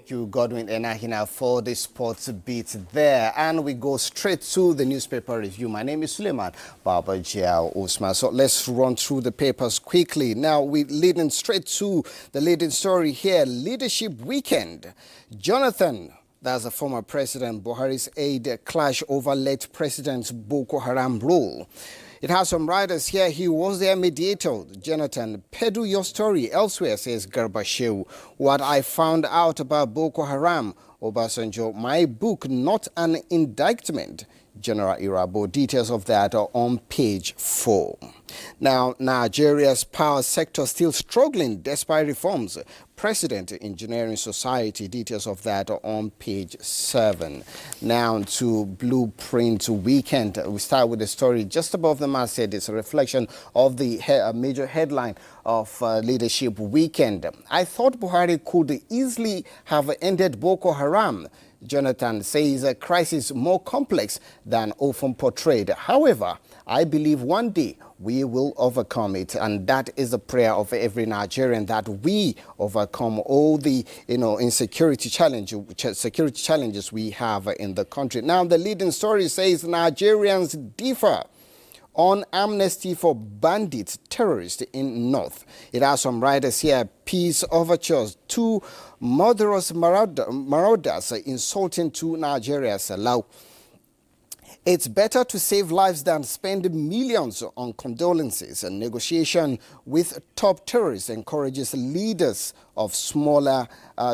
Thank you, Godwin Enahina, for the sports beat there. And we go straight to the newspaper review. My name is Suleiman Babajiao Osman. So let's run through the papers quickly. Now, we're leading straight to the leading story here. Leadership Weekend. Jonathan, that's a former President Buhari's aide, clash over late President's Boko Haram rule. It has some writers here. He was their mediator. Jonathan, peddle your story elsewhere, says Garba Shehu. What I found out about Boko Haram, Obasanjo, my book, not an indictment. General Irabo. Details of that are on page 4. Now, Nigeria's power sector still struggling despite reforms. President Engineering Society. Details of that are on page 7. Now to Blueprint Weekend. We start with the story just above the masthead. It's a reflection of the major headline of Leadership Weekend. I thought Buhari could easily have ended Boko Haram. Jonathan says a crisis more complex than often portrayed. However, I believe one day we will overcome it, and that is the prayer of every Nigerian, that we overcome all the security challenges we have in the country. Now, the leading story says Nigerians differ on amnesty for bandits, terrorists in North. It has some writers here. Peace overtures. 2 murderous marauders insulting 2 Nigerians allow. It's better to save lives than spend millions on condolences. A negotiation with top terrorists encourages leaders of smaller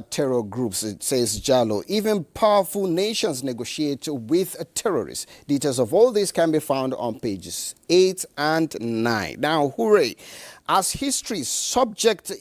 terror groups, it says Jalo. Even powerful nations negotiate with terrorists. Details of all this can be found on pages 8 and 9. Now, hooray! As history subject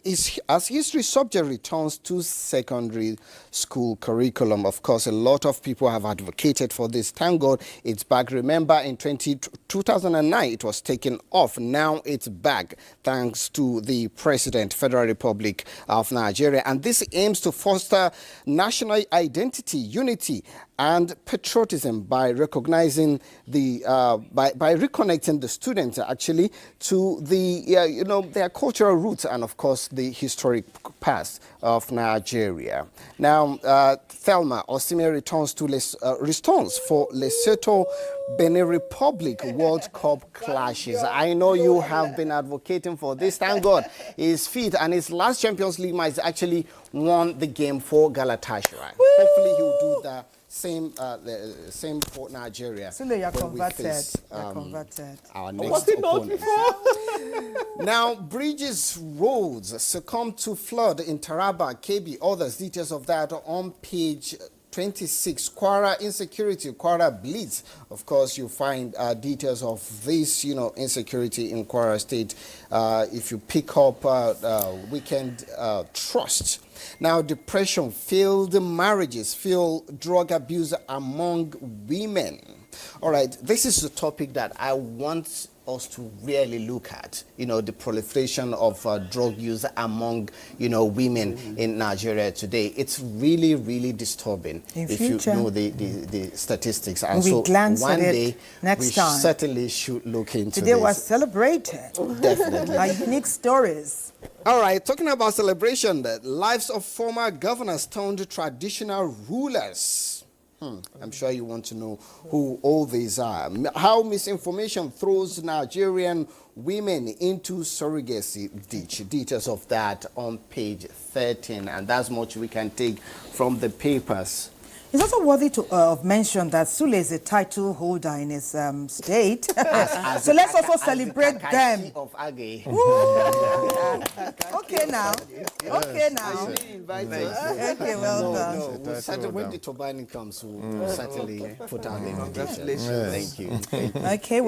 returns to secondary school curriculum, of course, a lot of people have advocated for this. Thank God it's back. Remember, in 2009, it was taken off. Now it's back, thanks to the President, Federal Republic of Nigeria. And this aims to foster national identity, unity, and patriotism by recognizing by reconnecting the students actually to the their cultural roots and of course the historic past of Nigeria. Now, Thelma Osime returns for Lesotho Benin Republic World Cup clashes. I know you have been advocating for this. Thank God he's fit, and his last Champions League match actually won the game for Galatasaray. Hopefully he'll do the same for Nigeria. So you're converted. Our next opponent. Now, bridges, roads succumb to flood in Taraba, Kebbi, others. Details of that are on page 26. Kwara insecurity, Kwara bleeds. Of course, you find details of this, insecurity in Kwara State. If you pick up Weekend Trust. Now, depression, failed marriages, failed drug abuse among women. All right, this is the topic that I want us to really look at, the proliferation of drug use among, women in Nigeria today. It's really, really disturbing if you know the statistics. And so one day, we certainly should look into Today this. was celebrated. Definitely. Our unique stories. All right, talking about celebration, the lives of former governors turned traditional rulers. I'm sure you want to know who all these are. How misinformation throws Nigerian women into surrogacy ditch. Details of that on page 13. And that's much we can take from the papers. It's also worthy of mention that Sule is a title holder in his state. So let's also celebrate them. Of Age. Okay now. Okay now. Okay, well done. When the turbine comes, we'll certainly put out the invitation. Thank you. Okay.